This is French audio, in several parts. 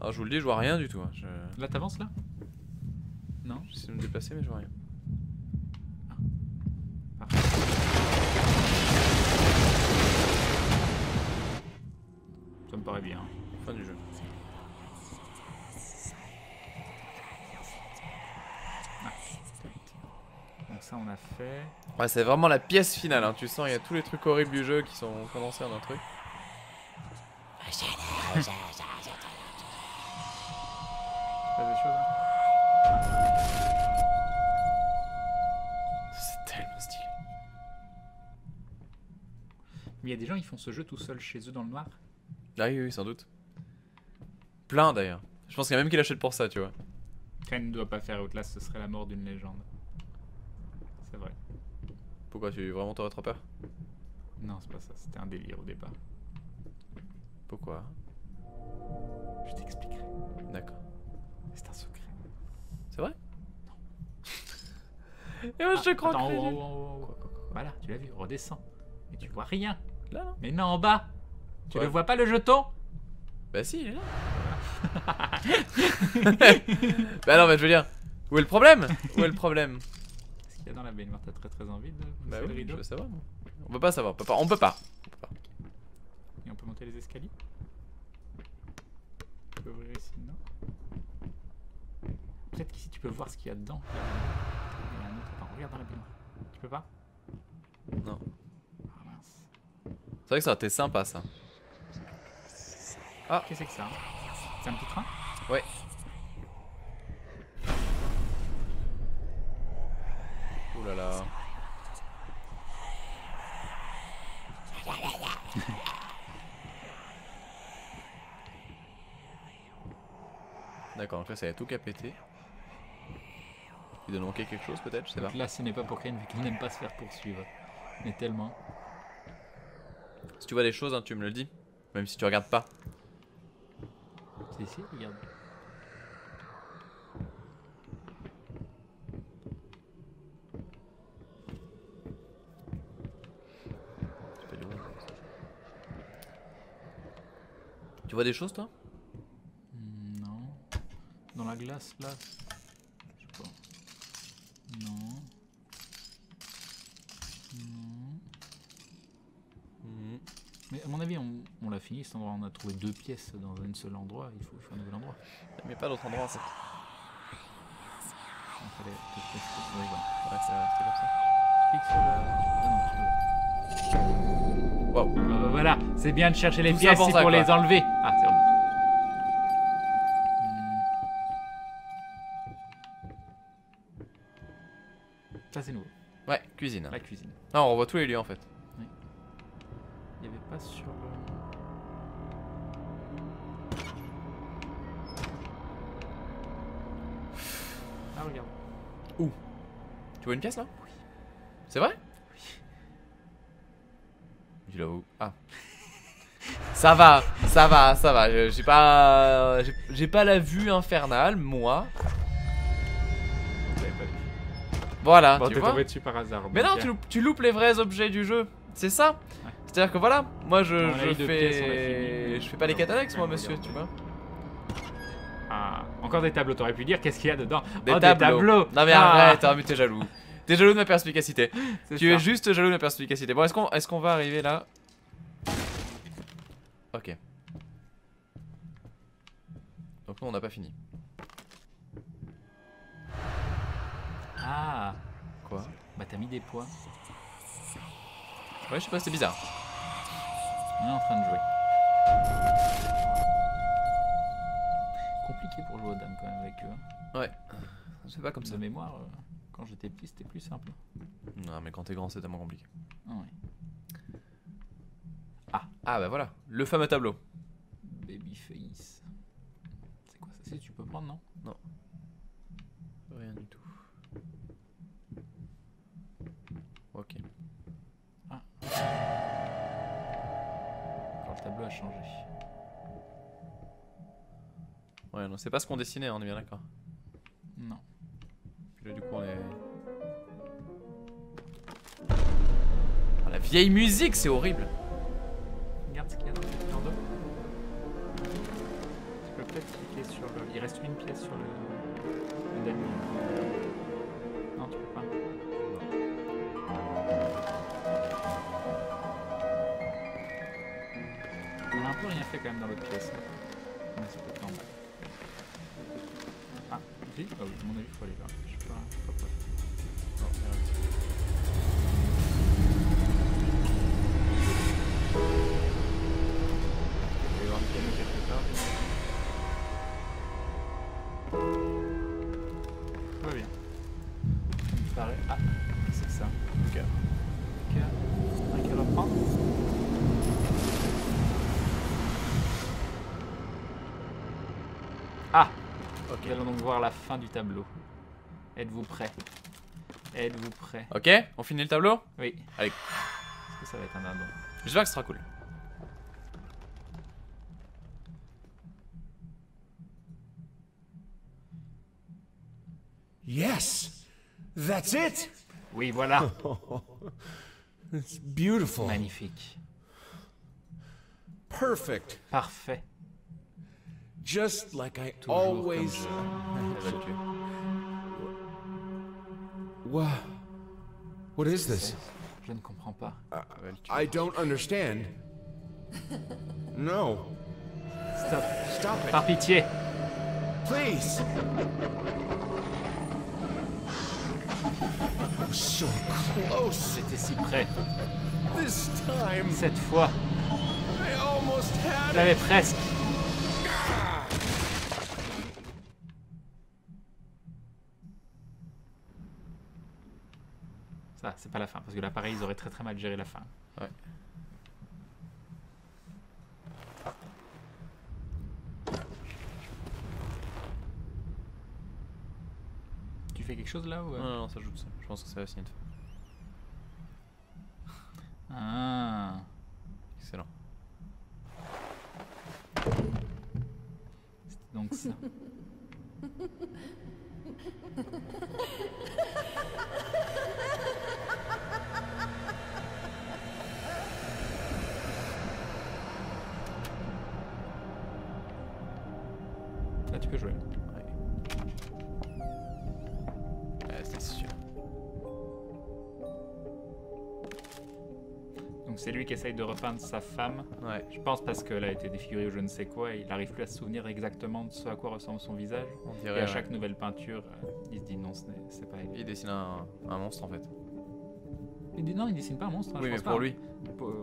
Alors je vous le dis, je vois rien du tout. Hein. Là, t'avances là? Non? J'essaie de me déplacer, mais je vois rien. Ça me paraît bien. Fin du jeu. Donc ça, on a fait. Ouais, c'est vraiment la pièce finale. Hein. Tu sens, il y a tous les trucs horribles du jeu qui sont condensés en un truc. Pas des choses, hein. C'est tellement stylé. Mais il y a des gens qui font ce jeu tout seuls chez eux dans le noir. Ah oui, oui, sans doute. Plein d'ailleurs. Je pense qu'il y a même qui l'achètent pour ça, tu vois. Ken ne doit pas faire Outlast, ce serait la mort d'une légende. C'est vrai. Pourquoi tu vraiment t'aurais trop peur? Non, c'est pas ça, c'était un délire au départ. Pourquoi? Je t'expliquerai. D'accord. C'est un secret. C'est vrai? Non. Et moi je te crois. Attends, oh. Voilà, tu l'as vu, redescends. Et tu vois rien. Là, là. Mais non, en bas. Tu Ouais. le vois pas le jeton? Bah si, il est là. Bah non, mais je veux dire, où est le problème? Où est le problème? Qu'est-ce qu'il y a dans la baignoire? T'as très envie de Bah pousser le oui, je rideau? veux savoir. Moi. On peut pas savoir, on peut pas. Et on peut monter les escaliers? Tu peux ouvrir ici, non? Peut-être qu'ici tu peux voir ce qu'il y a dedans. Il y a un autre. Attends, regarde dans la baignoire. Tu peux pas? Non. Ah mince. C'est vrai que ça aurait été sympa ça. Ah. Qu'est-ce que c'est que ça? C'est un petit train? Ouais. Ouh là là. D'accord, donc là ça y a tout qu'à péter. Il doit manquer quelque chose peut-être, je sais pas. Donc là, ce n'est pas pour Ken vu qu'il n'aime pas se faire poursuivre. Mais tellement. Si tu vois des choses, hein, tu me le dis. Même si tu regardes pas. C'est ici, regarde. Tu vois des choses toi? Non. Dans la glace là. Je sais pas. Non. Non. Mais à mon avis, on l'a fini cet endroit. On a trouvé 2 pièces dans un seul endroit. Il faut un nouvel endroit. Mais pas d'autre endroit en fait. Il fallait oui, voilà. Ouais, c'est comme ça. Clique sur la... Ah non, tu peux... Wow. Voilà, c'est bien de chercher les Tout ça pièces, pour c'est ça, pour quoi. les enlever. Ah, c'est bon. Ça c'est nouveau. Ouais, cuisine. La cuisine. Ah, on revoit tous les lieux en fait. Il n'y avait pas sur le... Ah regarde. Tu vois une pièce là? Oui. C'est vrai? Oui. Tu l'as où? Ah. Ça va. J'ai pas la vue infernale, moi. Vous l'avez pas vu. Voilà, Bon, tu t'es vois. tombé dessus par hasard. Mais non, donc, tu loupes les vrais objets du jeu. C'est ça. Ouais. C'est-à-dire que voilà, moi On a eu 2 pièces, on a je fini. fais pas les catalogues moi Ouais, monsieur, regarde. tu vois. Ah, encore des tableaux, t'aurais pu dire qu'est-ce qu'il y a dedans. Des Oh, tableaux. Non mais Ah. arrête, hein, mais t'es jaloux. T'es jaloux de ma perspicacité. C'est Tu ça. es juste jaloux de ma perspicacité. Bon, est-ce qu'on va arriver là? Ok. Donc nous on n'a pas fini. Ah, Quoi? bah t'as mis des poids. Ouais, je sais pas, c'est bizarre. On est en train de jouer. Compliqué pour jouer aux dames quand même avec eux. Hein. Ouais. C'est pas comme ça. De mémoire, quand j'étais petit, c'était plus simple. Non, mais quand t'es grand, c'est tellement compliqué. Ah ouais. Ah bah voilà, le fameux tableau. Babyface. C'est quoi ça? Tu peux prendre, non? Rien du tout. Ok. Ah. Quand le tableau a changé. Ouais, non, c'est pas ce qu'on dessinait, on est bien d'accord. Non. Puis là, du coup, on est. Oh, la vieille musique, c'est horrible. Regarde ce qu'il y a dans le dos. Tu peux peut-être cliquer sur le... Il reste une pièce sur le Danny. Non, tu peux pas. On a un peu rien fait quand même dans l'autre pièce. Mais c'est peut-être normal. Ah, si. Ah oui, à mon avis, il faut aller là. Je sais pas prêt. Non, rien. Il va y avoir un piano quelque part. Tout va bien. Il me paraît... Ah, c'est ça. Ok. Ok. Un qui reprend. Ah! Ok. Nous allons donc voir la fin du tableau. Êtes-vous prêts? Êtes-vous prêts? Ok, on finit le tableau? Oui. Allez. Est-ce que ça va être un dindon? J'espère que ce sera cool. Yes, that's it. Oui, voilà. It's beautiful. Magnifique. Perfect. Parfait. Just like I Toujours always. Elle va le tuer. What is this? Je ne comprends pas. Elle va le tuer. I don't understand. No. Stop. Stop it, Par pitié. please. I'm so close. J'étais si près. This time, Cette fois, I almost je had it. l'avais presque. Ça, c'est pas la fin, parce que là, pareil, ils auraient très très mal géré la fin. Ouais. Tu fais quelque chose là ou... Non, non, ça joue tout seul. Je pense que ça va signer de fin. Ah. Excellent. C'était donc ça. Là, tu peux jouer. Ouais. C'était sûr. Donc c'est lui qui essaye de repeindre sa femme. Ouais. Je pense parce qu'elle a été défigurée ou je ne sais quoi, et il n'arrive plus à se souvenir exactement de ce à quoi ressemble son visage. On Et dirait. à chaque nouvelle peinture, il se dit non, c'est pas elle. Il dessine un monstre en fait. Il dit non, il dessine pas un monstre. Hein, Oui, je mais pense pour pas. lui.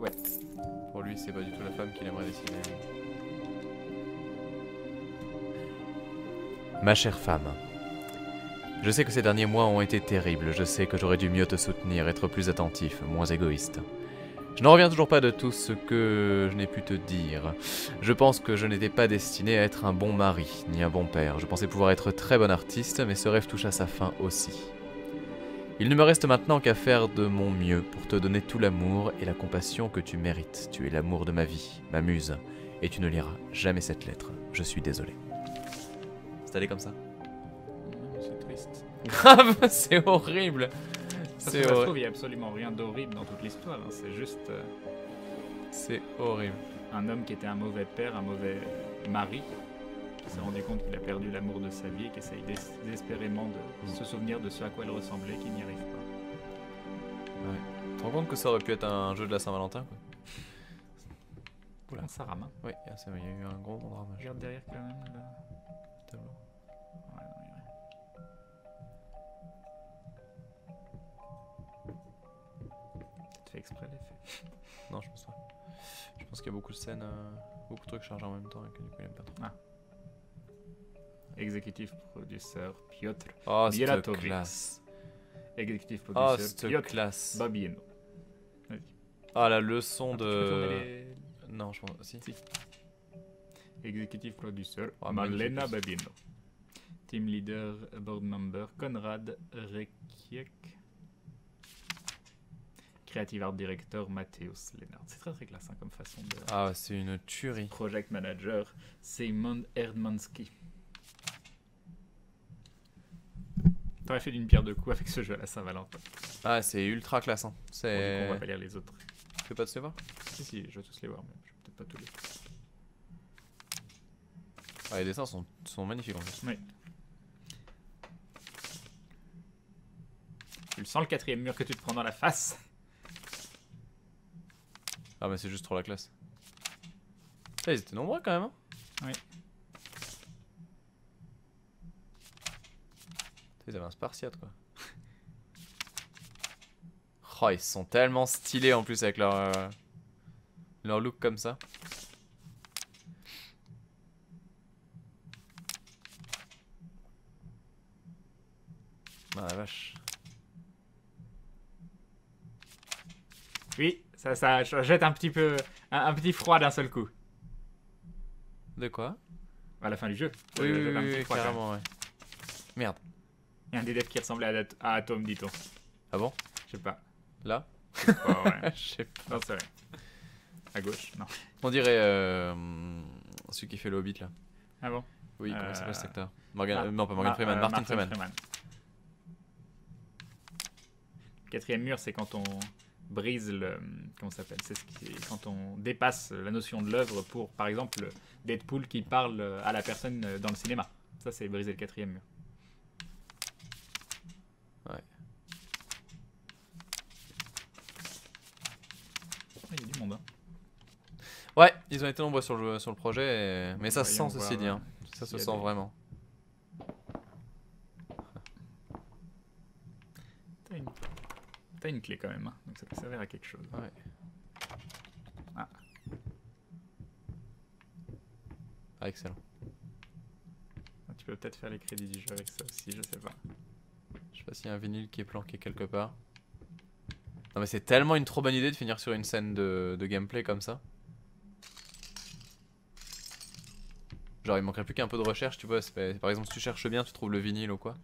Ouais. Pour lui, c'est pas du tout la femme qu'il aimerait dessiner. Ma chère femme, je sais que ces derniers mois ont été terribles, je sais que j'aurais dû mieux te soutenir, être plus attentif, moins égoïste. Je n'en reviens toujours pas de tout ce que je n'ai pu te dire. Je pense que je n'étais pas destiné à être un bon mari, ni un bon père. Je pensais pouvoir être très bon artiste, mais ce rêve touche à sa fin aussi. Il ne me reste maintenant qu'à faire de mon mieux pour te donner tout l'amour et la compassion que tu mérites. Tu es l'amour de ma vie, ma muse, et tu ne liras jamais cette lettre. Je suis désolé. C'est allé comme ça. C'est triste. Grave, c'est horrible. Parce C'est que ça se horrible. trouve, il n'y a absolument rien d'horrible dans toute l'histoire. Hein. C'est juste C'est horrible. un homme qui était un mauvais père, un mauvais mari, qui s'est rendu compte qu'il a perdu l'amour de sa vie et qui essaye désespérément de se souvenir de ce à quoi elle ressemblait, qui n'y arrive pas. Ouais. Tu te rends compte que ça aurait pu être un jeu de la Saint-Valentin quoi. Oula. Ça rame. Hein. Oui, c'est vrai, il y a eu un gros drama. Regarde derrière quand même le Tableau. Ouais, non, il y a rien. Peut-être fait exprès l'effet. Non, je pense pas. Je pense qu'il y a beaucoup de scènes, beaucoup de trucs chargés en même temps et que du coup il aime pas trop. Executive producer Piotr Oh, cette Mieratovic. classe. Executive Oh, producer cette Piotr classe. Babieno. Ah, la leçon Tu peux tourner de... les- Non, je pense... Si. Si. Executive producer Oh, Marlena magnifique. Babieno. Team leader, board member Konrad Rekiek. Creative art director Mateusz Lennart. C'est très très classe hein, comme façon de... Ah, c'est une tuerie. Project manager Simon Erdmanski. T'aurais fait d'une pierre deux coups avec ce jeu à la Saint-Valentin. Ah, c'est ultra classe. Hein. Bon, du coup, C'est... on va pas lire les autres. Tu fais pas de se voir? Si, je vais tous les voir, mais je vais peut-être pas tous les. Ah, les dessins sont magnifiques en plus. Oui. Tu le sens le 4ème mur que tu te prends dans la face. Ah, mais c'est juste trop la classe. Ah, ils étaient nombreux quand même. Hein. Oui. Ils avaient un spartiate quoi. Oh, ils sont tellement stylés en plus avec leur look comme ça. Ah la vache. Oui, ça jette un petit peu, un petit froid d'un seul coup. De quoi? À la fin du jeu. Oui, Ça oui, jette un oui, petit oui, froid, quand même. carrément, ouais. Merde. Il y a un des devs qui ressemblait à Atom, dit-on. Ah bon? Je sais pas. Là? Oh, ouais. Je sais pas. Non, c'est vrai. À gauche, non. On dirait celui qui fait le Hobbit là. Ah bon? Oui, comment il s'appelle cet acteur? Ah, Non, pas Morgan Freeman, Martin Freeman. Le 4ème mur, c'est quand on brise le... Comment ça s'appelle? Quand on dépasse la notion de l'œuvre pour, par exemple, Deadpool qui parle à la personne dans le cinéma. Ça, c'est briser le 4ème mur. Ouais. Il y a du monde, hein. Ouais, ils ont été nombreux sur le projet, mais ça se Voyons sent ceci voir, dit. Hein. Ça se s'il y a sent des- vraiment. T'as une clé quand même, hein, donc ça peut servir à quelque chose. Ouais. Ah. Ah, excellent. Tu peux peut-être faire les crédits du jeu avec ça aussi, je sais pas. Je sais pas s'il y a un vinyle qui est planqué quelque part. Non mais c'est tellement une trop bonne idée de finir sur une scène de gameplay comme ça. Genre il manquerait plus qu'un peu de recherche, tu vois. Par exemple si tu cherches bien, tu trouves le vinyle ou quoi.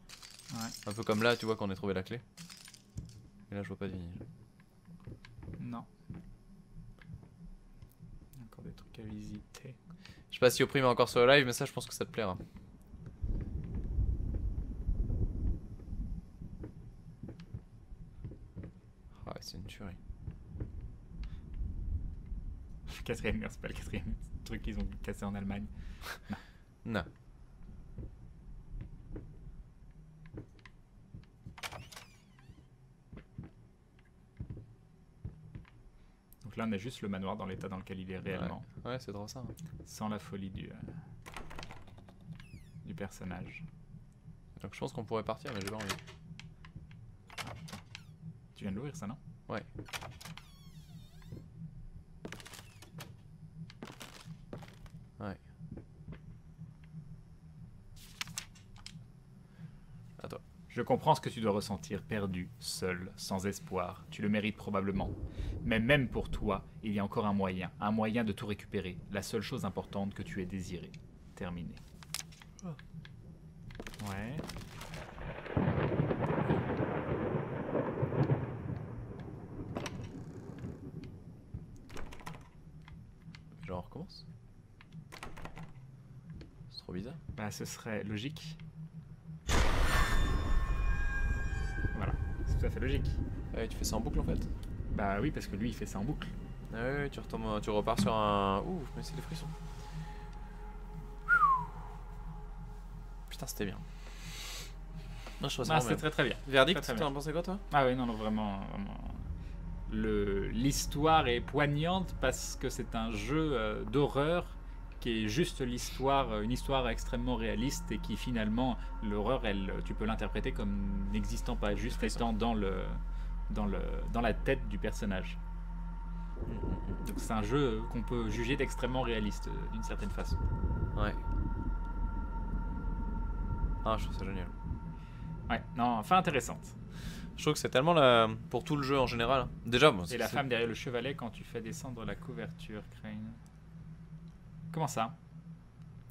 Ouais. Un peu comme là, tu vois, quand on a trouvé la clé. Et là je vois pas de vinyle. Non. Encore des trucs à visiter. Je sais pas si Oprime est encore sur le live, mais ça je pense que ça te plaira. Ah ouais, c'est une tuerie. Le 4ème mur, c'est pas le 4ème truc qu'ils ont cassé en Allemagne. Non. Donc là, on a juste le manoir dans l'état dans lequel il est réellement, Ouais, c'est trop ça. Hein. sans la folie du personnage. Donc je pense qu'on pourrait partir, mais j'ai pas envie. Tu viens de l'ouvrir, ça, non? Ouais. Ouais. À toi. Je comprends ce que tu dois ressentir, perdu, seul, sans espoir. Tu le mérites probablement. Mais même pour toi, il y a encore un moyen de tout récupérer. La seule chose importante que tu aies désirée. Terminé. Ouais. Genre on recommence. C'est trop bizarre. Bah, ce serait logique. Voilà, c'est tout à fait logique. Ouais, tu fais ça en boucle en fait. Bah oui, parce que lui, il fait ça en boucle. Ah ouais, tu repars sur un... Ouh, mais c'est des frissons. Putain, c'était bien. Non, je trouve ça Ah, vraiment c'était bien. très très bien. Verdict, très, très t'en as pensé quoi toi? Ah oui, non, non, vraiment, vraiment. L'histoire est poignante parce que c'est un jeu d'horreur qui est juste l'histoire, une histoire extrêmement réaliste et qui finalement, l'horreur, tu peux l'interpréter comme n'existant pas, juste étant dans la tête du personnage. Donc c'est un jeu qu'on peut juger d'extrêmement réaliste d'une certaine façon. Ouais. Ah, je trouve ça génial. Ouais, non, fin intéressante. Je trouve que c'est tellement la... pour tout le jeu en général. Hein. Déjà, bon, Et la femme derrière le chevalet quand tu fais descendre la couverture, Crane. Comment ça?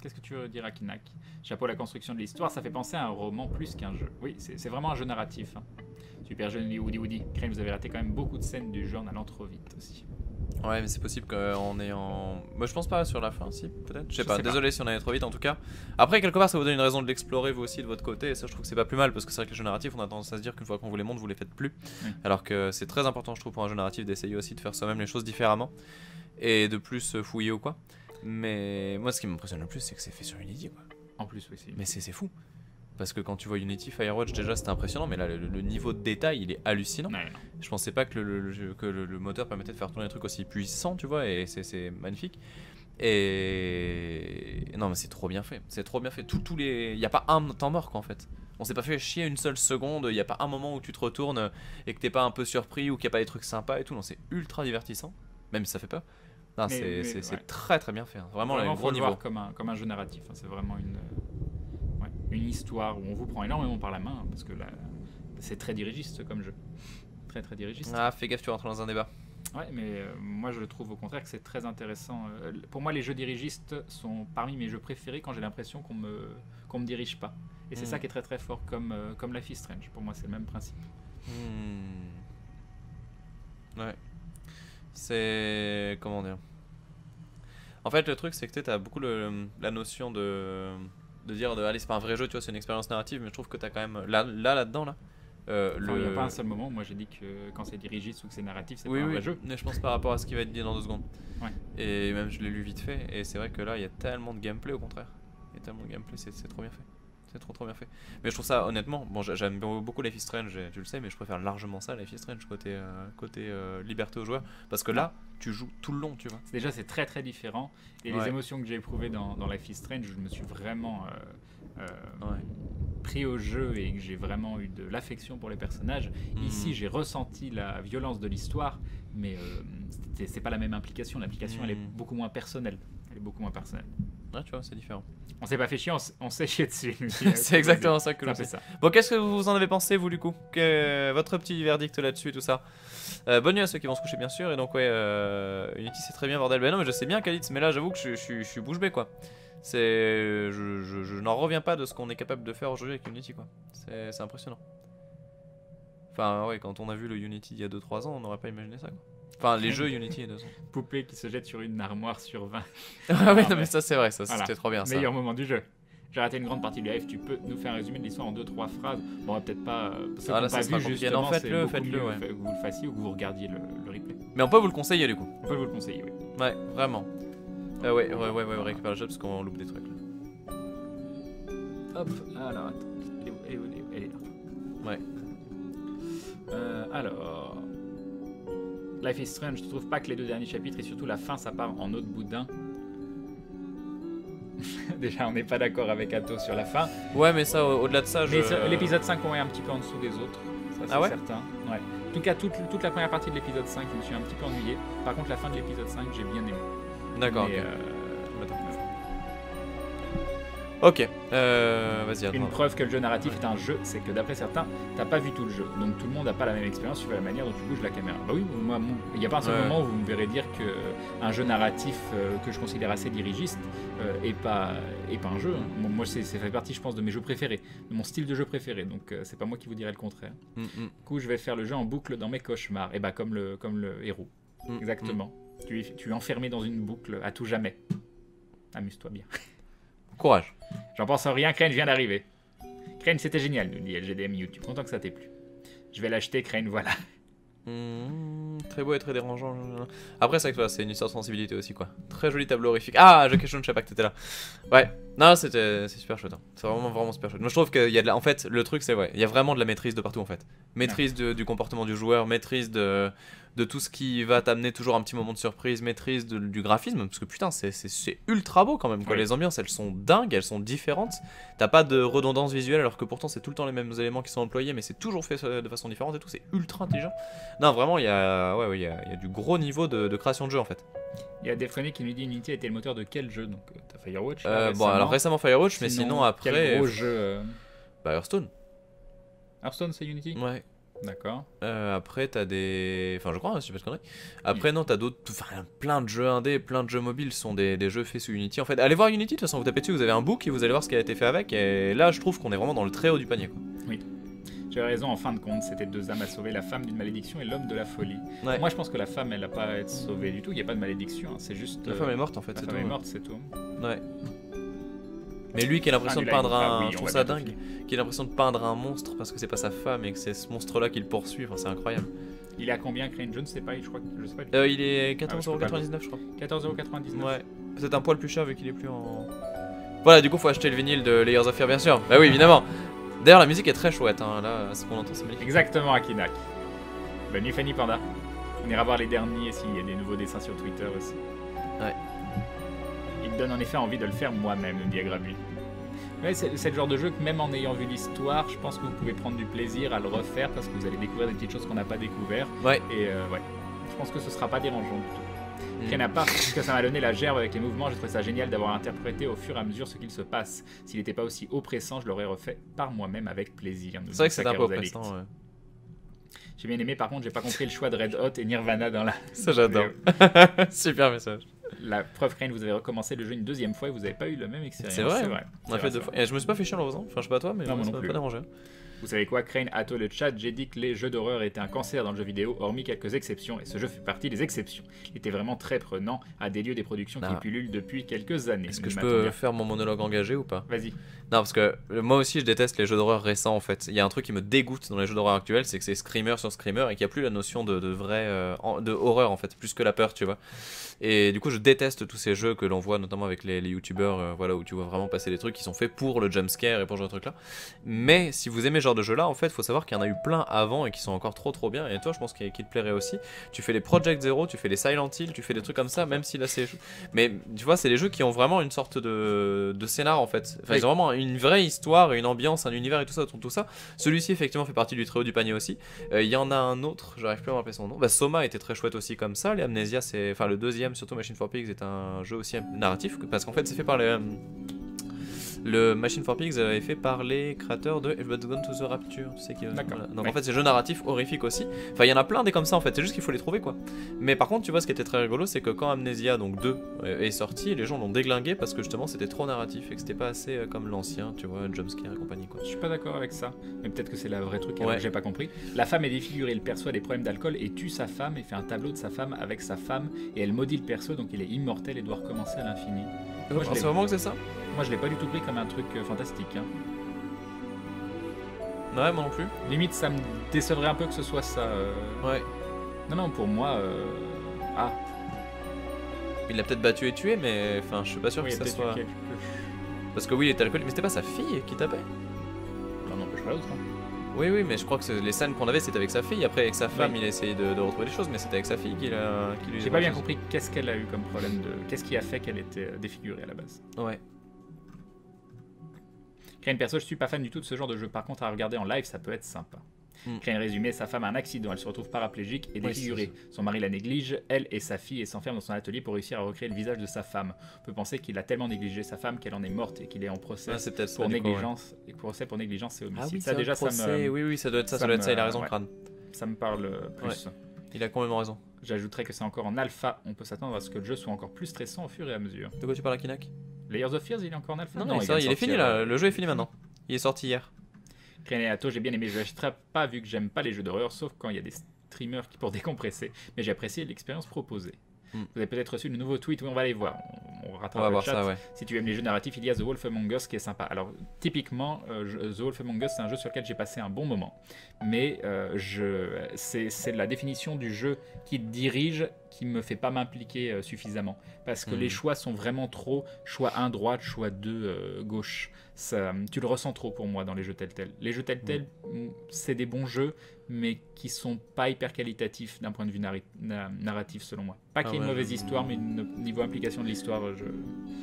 Qu'est-ce que tu veux dire, Akinak? Chapeau, la construction de l'histoire, ça fait penser à un roman plus qu'un jeu. Oui, c'est vraiment un jeu narratif. Hein. Super jeune Woody. Crane, vous avez raté quand même beaucoup de scènes du jeu en allant trop vite aussi. Ouais, mais c'est possible qu'en ayant... Moi, je pense pas sur la fin, si, peut-être. Je sais pas, désolé si on allait trop vite en tout cas. Après, quelque part, ça vous donne une raison de l'explorer vous aussi de votre côté. Et ça, je trouve que c'est pas plus mal parce que c'est vrai que les jeux narratifs, on a tendance à se dire qu'une fois qu'on vous les montre, vous les faites plus. Alors que c'est très important, je trouve, pour un jeu narratif d'essayer aussi de faire soi-même les choses différemment et de plus fouiller ou quoi. Mais moi, ce qui m'impressionne le plus, c'est que c'est fait sur Unity, quoi. En plus, oui, c'est. Mais c'est fou. Parce que quand tu vois Unity, Firewatch, déjà c'était impressionnant, mais là, le niveau de détail, il est hallucinant. Ouais, non. Je pensais pas que le moteur permettait de faire tourner des trucs aussi puissants, tu vois, et c'est magnifique. Et non, mais c'est trop bien fait. C'est trop bien fait. Il n'y a pas un temps mort, quoi, en fait. On s'est pas fait chier une seule seconde. Il n'y a pas un moment où tu te retournes et que t'es pas un peu surpris ou qu'il n'y a pas des trucs sympas et tout. Non, c'est ultra divertissant. Même si ça fait peur. Non, c'est très très bien fait. Hein. Vraiment, Vraiment, un faut gros le niveau. voir comme un jeu narratif. Hein. C'est vraiment une histoire où on vous prend énormément par la main. Hein, parce que là, c'est très dirigiste comme jeu. Très très dirigiste. Ah, fais gaffe, tu rentres dans un débat. Ouais, mais moi je trouve au contraire que c'est très intéressant. Pour moi, les jeux dirigistes sont parmi mes jeux préférés quand j'ai l'impression qu'on me dirige pas. Et c'est ça qui est très très fort, comme Life is Strange. Pour moi, c'est le même principe. Ouais. C'est. Comment dire. En fait, le truc, c'est que tu as beaucoup la notion de dire allez, c'est pas un vrai jeu, tu vois, c'est une expérience narrative, mais je trouve que tu as quand même. Là-dedans, là. Il n'y a pas un seul moment où moi j'ai dit que quand c'est dirigiste ou que c'est narratif, c'est pas un vrai jeu. Mais je pense par rapport à ce qui va être dit dans 2 secondes. Ouais. Et même je l'ai lu vite fait, et c'est vrai que là il y a tellement de gameplay au contraire. Il y a tellement de gameplay, c'est trop bien fait. C'est trop bien fait. Mais je trouve ça honnêtement, bon j'aime beaucoup Life is Strange, tu le sais, mais je préfère largement ça, Life is Strange, côté liberté aux joueurs. Parce que là, tu joues tout le long, tu vois. Déjà c'est très très différent. Et les émotions que j'ai éprouvées dans Life is Strange, je me suis vraiment pris au jeu et que j'ai vraiment eu de l'affection pour les personnages. Ici j'ai ressenti la violence de l'histoire, mais c'est pas la même implication. L'implication elle est beaucoup moins personnelle. Ouais, tu vois, c'est différent. On s'est pas fait chier, on s'est chié dessus. C'est exactement ça que je fais sais. ça. Bon, qu'est-ce que vous en avez pensé, vous, du coup? Votre petit verdict là-dessus et tout ça. Bonne nuit à ceux qui vont se coucher, bien sûr. Et donc, Unity, c'est très bien, bordel. Ben non, mais je sais bien, Khalid, mais là, j'avoue que je suis bouche bée, quoi. Je n'en reviens pas de ce qu'on est capable de faire aujourd'hui avec Unity, quoi. C'est impressionnant. Enfin, ouais, quand on a vu le Unity il y a 2-3 ans, on n'aurait pas imaginé ça, quoi. Enfin, les jeux Unity il y a 2 ans. Poupée qui se jette sur une armoire sur 20. Ah ouais, non, mais ça, c'est vrai, ça, c'était trop bien, ça. Meilleur moment du jeu. J'ai raté une grande partie du live, tu peux nous faire un résumé de l'histoire en 2-3 phrases. Bon, peut-être pas. Là, ça sera compliqué. Non, faites-le, que vous le fassiez ou que vous regardiez le replay. Mais on peut vous le conseiller, du coup. On peut vous le conseiller, oui. Ouais, vraiment. Ouais, récupère le jeu parce qu'on loupe des trucs là. Hop, alors attends. Elle est là. Ouais. Alors. Life is Strange, je trouve pas que les 2 derniers chapitres et surtout la fin ça part en autre boudin. Déjà on n'est pas d'accord avec Atto sur la fin. Ouais mais ça au-delà de ça l'épisode 5 on est un petit peu en dessous des autres. Ça c'est certain. Ouais. En tout cas toute la première partie de l'épisode 5 je me suis un petit peu ennuyé. Par contre la fin de l'épisode 5 j'ai bien aimé. D'accord. Ok, vas-y. Une preuve que le jeu narratif est un jeu, c'est que d'après certains, t'as pas vu tout le jeu. Donc tout le monde n'a pas la même expérience sur la manière dont tu bouges la caméra. Bah oui, moi, il n'y a pas un seul moment où vous me verrez dire qu'un jeu narratif que je considère assez dirigiste est pas un jeu. Bon, moi, ça fait partie, je pense, de mes jeux préférés, de mon style de jeu préféré. Donc c'est pas moi qui vous dirai le contraire. Du coup, je vais faire le jeu en boucle dans mes cauchemars. Et bah comme le héros. Exactement. Tu es enfermé dans une boucle à tout jamais. Amuse-toi bien. Courage. J'en pense à rien, Crane vient d'arriver. Crane, c'était génial, nous dit LGDM YouTube. Content que ça t'ait plu. Je vais l'acheter, Crane, voilà. Très beau et très dérangeant. Après, c'est vrai que c'est une histoire de sensibilité aussi, quoi. Très joli tableau horrifique. Ah, je savais pas que t'étais là. Ouais, non, c'est super chouette. Hein. C'est vraiment super chouette. Moi, je trouve qu'il y a en fait, le truc, c'est il y a vraiment de la maîtrise de partout, en fait. Maîtrise du comportement du joueur, maîtrise de tout ce qui va t'amener toujours un petit moment de surprise, maîtrise du graphisme, parce que putain, c'est ultra beau quand même, quoi. Les ambiances, elles sont dingues, elles sont différentes. T'as pas de redondance visuelle, alors que pourtant, c'est tout le temps les mêmes éléments qui sont employés, mais c'est toujours fait de façon différente et tout, c'est ultra intelligent. Non, vraiment, il y a du gros niveau de création de jeu, en fait. Il y a Defronic qui nous dit Unity a été le moteur de quel jeu? Donc, t'as Firewatch bon, alors récemment Firewatch, mais sinon après. Quel gros jeu Bah, Hearthstone. Hearthstone, c'est Unity? Ouais. D'accord. Après, t'as des. Enfin, je crois, si je sais pas de conneries. Après, non, t'as d'autres. Enfin, plein de jeux indés, plein de jeux mobiles sont des jeux faits sous Unity. En fait, allez voir Unity, de toute façon, vous tapez dessus, vous avez un book et vous allez voir ce qui a été fait avec. Et là, je trouve qu'on est vraiment dans le très haut du panier, quoi. Oui. Tu as raison, en fin de compte, c'était 2 âmes à sauver, la femme d'une malédiction et l'homme de la folie. Ouais. Moi, je pense que la femme, elle n'a pas à être sauvée du tout, il n'y a pas de malédiction, hein. C'est juste. La femme est morte, en fait, la c'est femme tout. est morte, c'est tout. Ouais. Mais lui qui a l'impression de peindre un. Je trouve ça dingue. Finir. Qui a l'impression de peindre un monstre parce que c'est pas sa femme et que c'est ce monstre-là qui le poursuit. Enfin, c'est incroyable. Il est à combien Crane? Je ne sais pas, je crois que je sais pas. Il est Ah, je peux pas 14,99€, je crois. 14,99€. Ouais, peut-être un poil plus cher vu qu'il est plus en... Voilà, du coup faut acheter le vinyle de Layers of Fear bien sûr. Bah oui, évidemment. D'ailleurs la musique est très chouette, hein. Là ce qu'on entend c'est magnifique. Exactement, Akinak. Bonne nuit Fanny Panda. On ira voir les derniers s'il y a des nouveaux dessins sur Twitter aussi. Ouais. Il me donne en effet envie de le faire moi-même, le diagramme. Ouais, c'est le genre de jeu que même en ayant vu l'histoire, je pense que vous pouvez prendre du plaisir à le refaire parce que vous allez découvrir des petites choses qu'on n'a pas découvert. Ouais. Et ouais, je pense que ce sera pas dérangeant du tout. Rien à part, parce que ça m'a donné la gerbe avec les mouvements, j'ai trouvé ça génial d'avoir interprété au fur et à mesure ce qu'il se passe. S'il n'était pas aussi oppressant, je l'aurais refait par moi-même avec plaisir. C'est vrai que c'est un peu oppressant, ouais. J'ai bien aimé, par contre, j'ai pas compris le choix de Red Hot et Nirvana dans la... Ça j'adore. Super message. La preuve, Crane, vous avez recommencé le jeu une deuxième fois et vous n'avez pas eu la même expérience. C'est vrai. On a fait 2 fois. Et je me suis pas fait chier en le faisant. Enfin, je sais pas toi, mais non, moi ça non m'a plus. pas dérangé. Vous savez quoi, Crane, à toi le chat, j'ai dit que les jeux d'horreur étaient un cancer dans le jeu vidéo, hormis quelques exceptions, et ce jeu fait partie des exceptions. Il était vraiment très prenant, à des lieux des productions qui pullulent depuis quelques années. Est-ce que je peux faire mon monologue engagé ou pas? Vas-y. Non, parce que moi aussi je déteste les jeux d'horreur récents en fait. Il y a un truc qui me dégoûte dans les jeux d'horreur actuels, c'est que c'est screamer sur screamer et qu'il n'y a plus la notion de vrai de horreur en fait, plus que la peur, tu vois. Et du coup je déteste tous ces jeux que l'on voit notamment avec les youtubeurs, voilà, où tu vois vraiment passer des trucs qui sont faits pour le jumpscare et pour ce genre de trucs là. Mais si vous aimez ce genre de jeu là, en fait faut savoir qu'il y en a eu plein avant et qui sont encore trop bien. Et toi je pense qu'il te plairait aussi. Tu fais les Project Zero, tu fais les Silent Hill, tu fais des trucs comme ça, même si là c'est... Mais tu vois c'est des jeux qui ont vraiment une sorte de scénar en fait. Enfin ils ont vraiment une vraie histoire, une ambiance, un univers et tout ça autour de tout ça. Celui-ci effectivement fait partie du très haut du panier aussi. Il y en a un autre, j'arrive plus à me rappeler son nom. Bah, Soma était très chouette aussi comme ça. Les Amnesia, c'est, enfin le deuxième surtout Machine for Pigs est un jeu aussi narratif parce qu'en fait c'est fait par les le Machine for Pigs est fait par les créateurs de Everybody's Gone to the Rapture, tu sais qui voilà. Donc en fait c'est jeux narratifs horrifiques aussi. Enfin il y en a plein des comme ça en fait, c'est juste qu'il faut les trouver quoi. Mais par contre tu vois ce qui était très rigolo c'est que quand Amnesia donc 2 est sorti, les gens l'ont déglingué parce que justement c'était trop narratif et que c'était pas assez comme l'ancien, tu vois, jumpscare et compagnie quoi. Je suis pas d'accord avec ça, mais peut-être que c'est le vrai truc que j'ai pas compris. La femme est défigurée, il perçoit des problèmes d'alcool et tue sa femme et fait un tableau de sa femme avec sa femme et elle maudit le perso donc il est immortel et doit recommencer à l'infini. C'est vraiment que c'est ça? Moi je l'ai pas du tout pris comme un truc fantastique. Hein. Ouais, moi non plus. Limite ça me décevrait un peu que ce soit ça. Ouais. Non, pour moi... Ah. Il l'a peut-être battu et tué, mais enfin je suis pas sûr que ça soit... Parce que oui il était alcoolique, mais c'était pas sa fille qui tapait? Non, n'empêche pas l'autre. Hein. Oui, mais je crois que les scènes qu'on avait c'était avec sa fille. Après avec sa femme il a essayé de retrouver des choses, mais c'était avec sa fille qui lui... J'ai pas bien compris qu'est-ce qu'elle a eu comme problème de... Qu'est-ce qui a fait qu'elle était défigurée à la base. Ouais. Crane perso, je suis pas fan du tout de ce genre de jeu. Par contre, à regarder en live, ça peut être sympa. Crane résumé, sa femme a un accident, elle se retrouve paraplégique et défigurée. Son mari la néglige, elle et sa fille, et s'enferme dans son atelier pour réussir à recréer le visage de sa femme. On peut penser qu'il a tellement négligé sa femme qu'elle en est morte et qu'il est en procès pour négligence. Et procès pour négligence et homicide. Ah oui, ça déjà, procès. Ça me... Oui, ça doit être ça, il a raison, Crane. Ça me parle plus. Ouais. Il a complètement raison. J'ajouterais que c'est encore en alpha, on peut s'attendre à ce que le jeu soit encore plus stressant au fur et à mesure. De quoi tu parles, Akinak? Layers of Fears, il est encore en alpha? Non, il est fini là, le jeu est fini maintenant. Il est sorti hier. Crénéato, j'ai bien aimé, je l'achèterai pas vu que j'aime pas les jeux d'horreur, sauf quand il y a des streamers qui pour décompresser, mais j'ai apprécié l'expérience proposée. Vous avez peut-être reçu le nouveau tweet, oui on va aller voir, on rattrape le chat. Ça, ouais. Si tu aimes les jeux narratifs, il y a The Wolf Among Us qui est sympa. Alors typiquement, The Wolf Among Us c'est un jeu sur lequel j'ai passé un bon moment, mais c'est la définition du jeu qui te dirige qui me fait pas m'impliquer suffisamment, parce que les choix sont vraiment trop, choix 1 droite, choix 2 gauche. Ça, tu le ressens trop pour moi dans les jeux Telltale. Les jeux Telltale, c'est des bons jeux, mais qui sont pas hyper qualitatifs d'un point de vue narratif selon moi. Pas qu'il y ait une mauvaise histoire, mais niveau implication de l'histoire,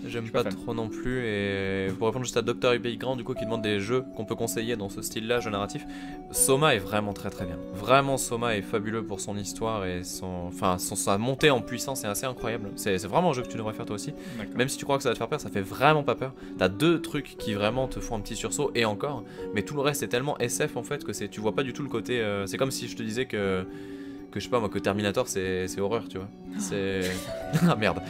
j'aime pas trop non plus. Et pour répondre juste à Dr. Ubey Grand du coup qui demande des jeux qu'on peut conseiller dans ce style-là, jeu narratif, Soma est vraiment très bien. Vraiment Soma est fabuleux pour son histoire et sa montée en puissance est assez incroyable. C'est vraiment un jeu que tu devrais faire toi aussi. Même si tu crois que ça va te faire peur, ça fait vraiment pas peur. T'as 2 trucs qui vraiment te font un petit sursaut et encore, mais tout le reste est tellement SF en fait que tu vois pas du tout le côté. C'est comme si je te disais que je sais pas moi, que Terminator c'est horreur, tu vois. C'est... Ah merde.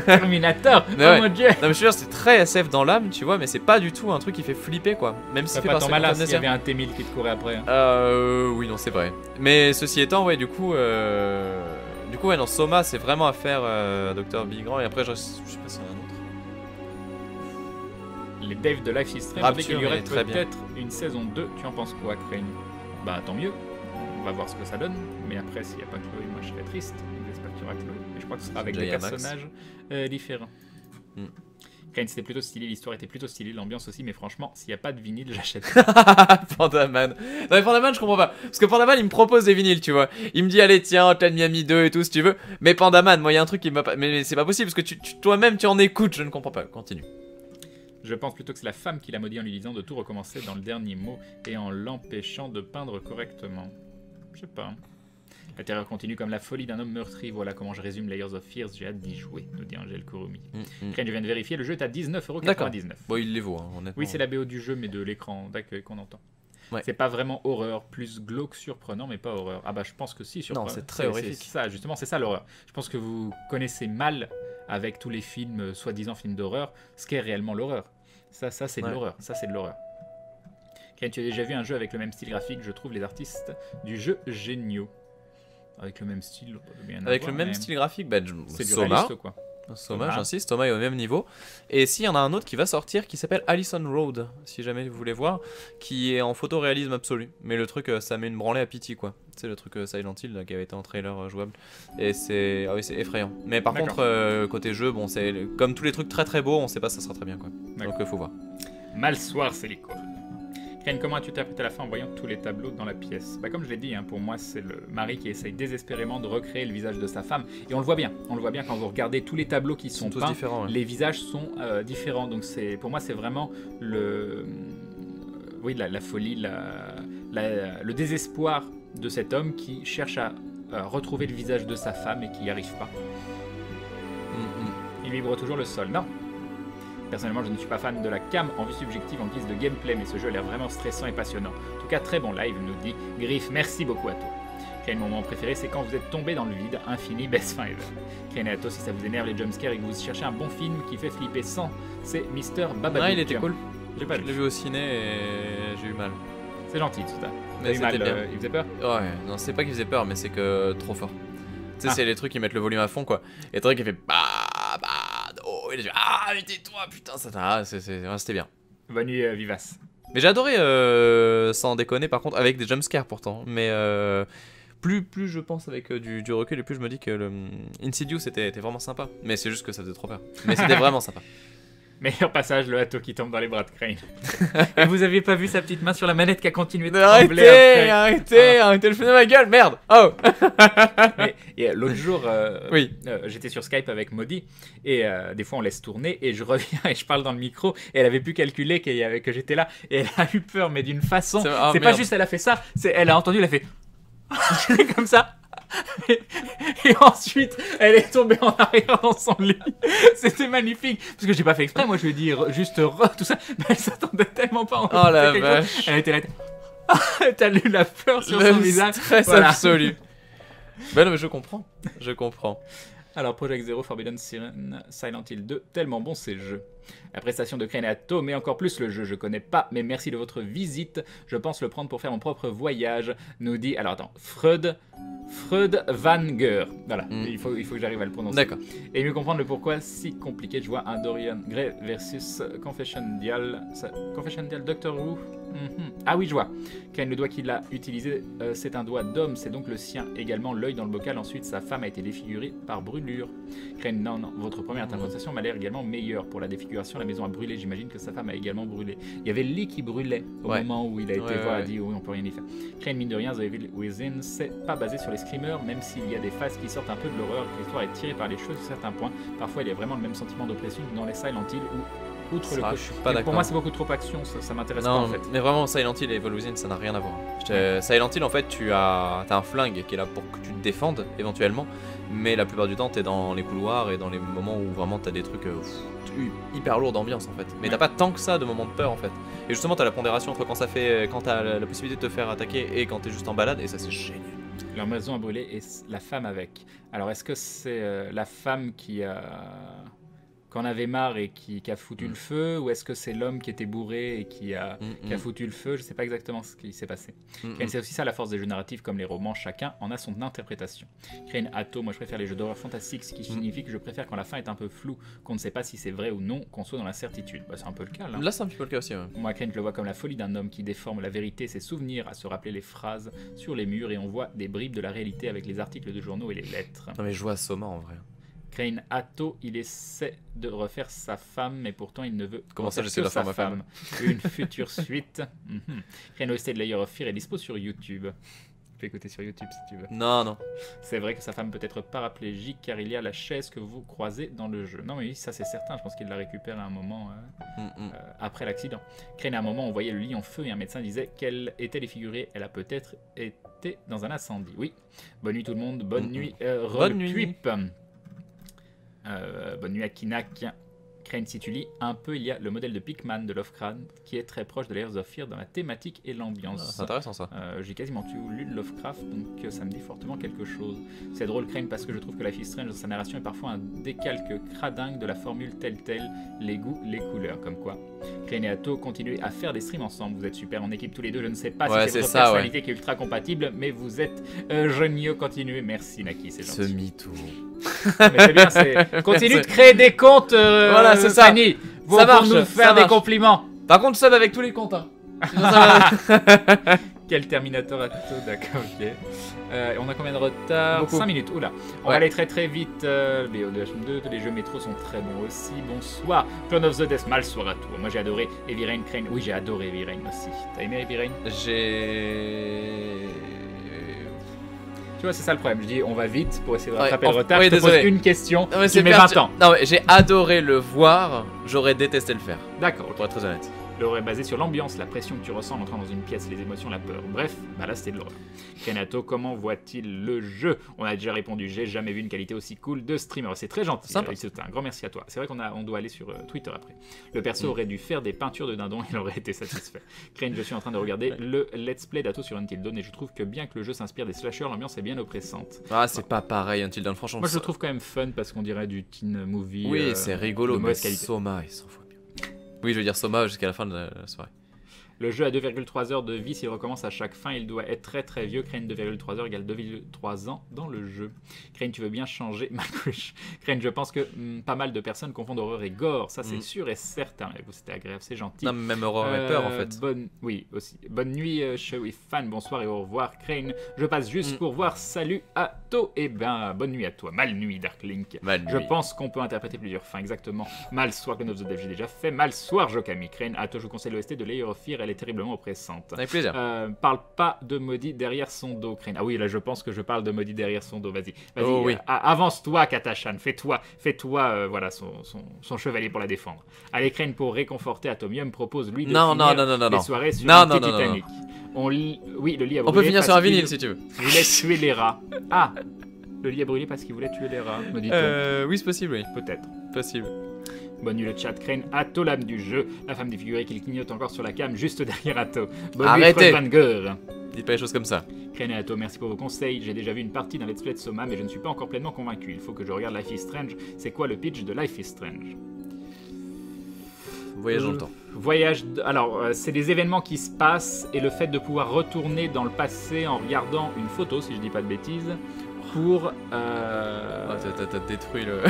Terminator. Oh ouais. Mon dieu. Non mais je veux dire, c'est très SF dans l'âme, tu vois, mais c'est pas du tout un truc qui fait flipper quoi. Même si c'est pas tant malin s'il y avait un T-1000 qui te courait après. Hein. Oui non c'est vrai. Mais ceci étant, ouais du coup ouais non, Soma c'est vraiment à faire Dr. Bigrand et après je sais pas s'il y en a un autre. Les devs de Life is Strange ont dit qu'il y aurait peut-être une saison 2, tu en penses quoi Crane? Bah tant mieux. va voir ce que ça donne. Mais après, s'il n'y a pas Chloé, moi je serais triste. Donc, j'espère qu'il y aura Chloé. Mais je crois que ce sera avec des Déjà, il y a Max. personnages différents. Crane, c'était plutôt stylé, l'histoire était plutôt stylée, l'ambiance aussi, mais franchement, s'il n'y a pas de vinyle, j'achète. Pandaman. Non mais Pandaman je comprends pas. Parce que Pandaman il me propose des vinyles tu vois. Il me dit allez tiens Hotline Miami 2 et tout si tu veux. Mais Pandaman moi il y a un truc qui m'a pas... Mais c'est pas possible parce que toi-même tu en écoutes. Je ne comprends pas. Continue. Je pense plutôt que c'est la femme qui l'a maudit en lui disant de tout recommencer dans le dernier mot et en l'empêchant de peindre correctement. Je sais pas. La terreur continue comme la folie d'un homme meurtri. Voilà comment je résume Layers of Fears. J'ai hâte d'y jouer, nous dit Angel Kurumi. Crane, je viens de vérifier, le jeu est à 19,99€. D'accord. Bon il les vaut hein, honnêtement. Oui, c'est la BO du jeu, mais de l'écran d'accueil qu'on entend. Ouais. C'est pas vraiment horreur, plus glauque, surprenant, mais pas horreur. Ah bah je pense que si, surprenant. Non, c'est très horrifique. C'est ça, justement, c'est ça l'horreur. Je pense que vous connaissez mal, avec tous les films, soi-disant films d'horreur, ce qu'est réellement l'horreur. Ça c'est de l'horreur. Ça, c'est de l'horreur. Crane, tu as déjà vu un jeu avec le même style graphique? Je trouve les artistes du jeu géniaux. Avec le même style, bien avec le même style graphique, c'est du Soma. réaliste, quoi. Soma, j'insiste, Soma est au même niveau. Et si, il y en a un autre qui va sortir qui s'appelle Allison Road, si jamais vous voulez voir, qui est en photoréalisme absolu. Mais le truc, ça met une branlée à pitié, quoi. C'est le truc Silent Hill là, qui avait été en trailer jouable. Et c'est c'est effrayant. Mais par contre, côté jeu, bon, c'est comme tous les trucs très très beaux, on sait pas si ça sera très bien, quoi. Donc faut voir. Mal soir, c'est les quoi. Crane, comment as-tu interprété la fin en voyant tous les tableaux dans la pièce? Bah, comme je l'ai dit, hein, pour moi, c'est le mari qui essaye désespérément de recréer le visage de sa femme. Et on le voit bien quand vous regardez tous les tableaux qui sont tous peints, différents, ouais. les visages sont différents. Donc pour moi, c'est vraiment la folie, le désespoir de cet homme qui cherche à retrouver le visage de sa femme et qui n'y arrive pas. Il vibre toujours le sol. Non. Personnellement, je ne suis pas fan de la cam en vue subjective en guise de gameplay, mais ce jeu a l'air vraiment stressant et passionnant. En tout cas, très bon live, nous dit Griff. Merci beaucoup à toi. Quel moment préféré, c'est quand vous êtes tombé dans le vide. Infini, best fin ever. Krenato, si ça vous énerve les jumpscares et que vous cherchez un bon film qui fait flipper sans, c'est Mr. Babadook. Ah, il était cool. Je l'ai vu au ciné et j'ai eu mal. C'est gentil tout ça. Mais c'était bien. Il faisait peur? Ouais, non, c'est pas qu'il faisait peur, mais c'est que trop fort. Tu sais, c'est les trucs qui mettent le volume à fond, quoi. Et t'as qui fait oh, il a dit mais tais-toi, putain, ça c'était bien. Bonne nuit, vivace. Mais j'ai adoré, sans déconner, par contre, avec des jumpscares pourtant. Mais plus je pense avec du recul, et plus je me dis que le Insidious était vraiment sympa. Mais c'est juste que ça faisait trop peur. Mais c'était vraiment sympa. Meilleur passage, le Hato qui tombe dans les bras de Crane. Et vous avez pas vu sa petite main sur la manette qui a continué de trembler après. Arrêtez, je fais de ma gueule, merde. Oh. Et l'autre jour, oui. J'étais sur Skype avec Maudie, et des fois on laisse tourner, et je reviens et je parle dans le micro, et elle avait pu calculer que j'étais là, et elle a eu peur, mais d'une façon. C'est pas juste elle a fait ça, elle a entendu, elle a fait comme ça. Et ensuite, elle est tombée en arrière dans son lit. C'était magnifique. Parce que j'ai pas fait exprès, moi je lui ai dit juste tout ça. Mais elle s'attendait tellement pas. Oh la vache. Elle était là. T'as lu la peur sur son visage. Stress absolu. Ben non, mais je comprends. Alors, Project Zero, Forbidden Siren, Silent Hill 2, tellement bon ces jeux. La prestation de Crane et Atto, mais encore plus le jeu, je connais pas, mais merci de votre visite. Je pense le prendre pour faire mon propre voyage, nous dit... Alors attends, Freud Van Geur. Voilà, il faut que j'arrive à le prononcer. D'accord. Et mieux comprendre le pourquoi si compliqué, je vois un Dorian Gray versus Confession Dial Doctor Who. Ah oui, je vois. Crane, le doigt qu'il a utilisé, c'est un doigt d'homme, c'est donc le sien. Également l'œil dans le bocal, ensuite sa femme a été défigurée par brûlure. Crane, non, votre première interprétation m'a l'air également meilleure. Pour la défiguration, la maison a brûlé, j'imagine que sa femme a également brûlé. Il y avait le lit qui brûlait au moment où il a été voir, a dit oui, on peut rien y faire. Crane, mine de rien, The Evil Within, c'est pas basé sur les screamers, même s'il y a des phases qui sortent un peu de l'horreur, que l'histoire est tirée par les cheveux sur certains points. Parfois, il y a vraiment le même sentiment d'oppression que dans les Silent Hill où outre le je suis pas d'accord. Pour moi, c'est beaucoup trop action, ça m'intéresse pas en fait. Mais vraiment, Silent Hill et Evil Within, ça n'a rien à voir. Silent Hill, en fait, t'as un flingue qui est là pour que tu te défendes éventuellement, mais la plupart du temps, t'es dans les couloirs et dans les moments où vraiment t'as des trucs hyper lourds d'ambiance en fait. Mais t'as pas tant que ça de moments de peur en fait. Et justement, t'as la pondération entre quand t'as la possibilité de te faire attaquer et quand t'es juste en balade, et ça c'est génial. Leur maison a brûlé et la femme avec. Alors, est-ce que c'est la femme qui a qu'en avait marre et qui a foutu le feu, ou est-ce que c'est l'homme qui était bourré et qui a foutu le feu? Je sais pas exactement ce qui s'est passé. Crane, c'est aussi ça la force des jeux narratifs comme les romans, chacun en a son interprétation. Crane, Atto, moi je préfère les jeux d'horreur fantastique, ce qui signifie que je préfère quand la fin est un peu floue, qu'on ne sait pas si c'est vrai ou non, qu'on soit dans l'incertitude. Bah, c'est un peu le cas là. Là, c'est un petit peu le cas aussi. Ouais. Moi, Crane, je le vois comme la folie d'un homme qui déforme la vérité, ses souvenirs, à se rappeler les phrases sur les murs, et on voit des bribes de la réalité avec les articles de journaux et les lettres. Non, mais je vois Soma en vrai. Crane, Atto, il essaie de refaire sa femme, mais pourtant il ne veut Comment ça, refaire j'essaie de que refaire sa ma femme Une future suite. Crane, OST de Layer of Fear est dispo sur YouTube. Tu peux écouter sur YouTube si tu veux. Non, non. C'est vrai que sa femme peut être paraplégique car il y a la chaise que vous croisez dans le jeu. Non mais oui, ça c'est certain, je pense qu'il la récupère à un moment après l'accident. Crane, à un moment on voyait le lit en feu et un médecin disait qu'elle était défigurée. Elle a peut-être été dans un incendie. Oui. Bonne nuit tout le monde, bonne nuit. Bonne nuit. Bonne nuit à Kinak. Crane, si tu lis un peu, il y a le modèle de Pickman de Lovecraft qui est très proche de Layers of Fear dans la thématique et l'ambiance. C'est intéressant ça. J'ai quasiment tout lu de Lovecraft, donc ça me dit fortement quelque chose. C'est drôle, Crane, parce que je trouve que Life is Strange dans sa narration est parfois un décalque cradingue de la formule telle, les goûts, les couleurs, comme quoi. Crane et Atto, continuez à faire des streams ensemble, vous êtes super en équipe tous les deux, je ne sais pas si c'est votre personnalité qui est ultra compatible, mais vous êtes géniaux, continuez, merci Naki, c'est gentil. Ce mytho. Mais c'est bien, continue de créer des comptes, voilà, c'est ça. Fanny, Ça marche, pour nous faire des compliments. Par contre, sub avec tous les comptes. Hein. Quel Terminator Atto, d'accord, ok. On a combien de retard? Beaucoup. 5 minutes, oula. On va aller très très vite. BO2H2, les jeux métro sont très bons aussi. Bonsoir. Clone of the Death, mal soir à toi. Moi j'ai adoré Heavy Rain, Crane. Oui, j'ai adoré Heavy Rain aussi. T'as aimé Heavy Rain? Tu vois, c'est ça le problème. Je dis, on va vite pour essayer de rattraper le retard. Je te pose une question. Non, mais tu mets 20 ans. Non, mais j'ai adoré le voir. J'aurais détesté le faire. D'accord. Pour être très honnête. L'horreur est basée sur l'ambiance, la pression que tu ressens en entrant dans une pièce, les émotions, la peur. Bref, bah là c'était de l'horreur. Renato, comment voit-il le jeu? On a déjà répondu, j'ai jamais vu une qualité aussi cool de streamer. C'est très gentil. C'est un grand merci à toi. C'est vrai on doit aller sur Twitter après. Le perso aurait dû faire des peintures de dindon, il aurait été satisfait. Crane, je suis en train de regarder le let's play d'Atto sur Until Dawn et je trouve que bien que le jeu s'inspire des slashers, l'ambiance est bien oppressante. Ah, c'est pas pareil Until Dawn, franchement. Moi je le trouve quand même fun parce qu'on dirait du teen movie. Oui, c'est rigolo, mais qualité. Soma, il s'en fout bien. Oui, je veux dire Soma jusqu'à la fin de la soirée. Le jeu a 2,3 heures de vie, s'il recommence à chaque fin, il doit être très très vieux. Crane 2,3 heures égale 2,3 ans dans le jeu. Crane, tu veux bien changer ma couche? Crane, je pense que pas mal de personnes confondent horreur et gore, ça c'est sûr et certain. Et vous, c'était agréable, c'est gentil. Non, même horreur et peur en fait. Oui, aussi. Bonne nuit, Chewy fan, bonsoir et au revoir. Crane, je passe juste pour voir. Salut Atto. Et ben, bonne nuit à toi. Mal nuit, Darklink. Mal nuit. Je pense qu'on peut interpréter plusieurs fins, exactement. Mal soir, Clone of the Death, j'ai déjà fait. Mal soir, Jokami. Crane, Atto, je vous conseille l'OST de Layer of Fear, elle est terriblement oppressante. Avec plaisir. Parle pas de maudit derrière son dos, Crane. Ah oui, là je pense que je parle de maudit derrière son dos. Vas-y, oh, oui. Avance-toi, Katashan. Fais-toi, voilà son chevalier pour la défendre. Allez, Crane, pour réconforter Atomium, propose lui de finir les soirées sur Titanic. Oui, le lit a brûlé. On peut finir sur un vinyle si tu veux. Il voulait tuer les rats. Ah, le lit a brûlé parce qu'il voulait tuer les rats. Me dit-on. Oui, c'est possible, oui. Peut-être. Possible. Bonne nuit le chat, Crane, Atto l'âme du jeu, la femme défigurée qu'il clignote encore sur la cam juste derrière Atto. Bonne Arrêtez. nuit Vanger. Dites pas les choses comme ça. Crane et Atto, merci pour vos conseils. J'ai déjà vu une partie d'un let's play de Soma, mais je ne suis pas encore pleinement convaincu. Il faut que je regarde Life is Strange. C'est quoi le pitch de Life is Strange? Voyage dans le temps. Alors, c'est des événements qui se passent et le fait de pouvoir retourner dans le passé en regardant une photo, si je dis pas de bêtises, pour... T'as détruit le...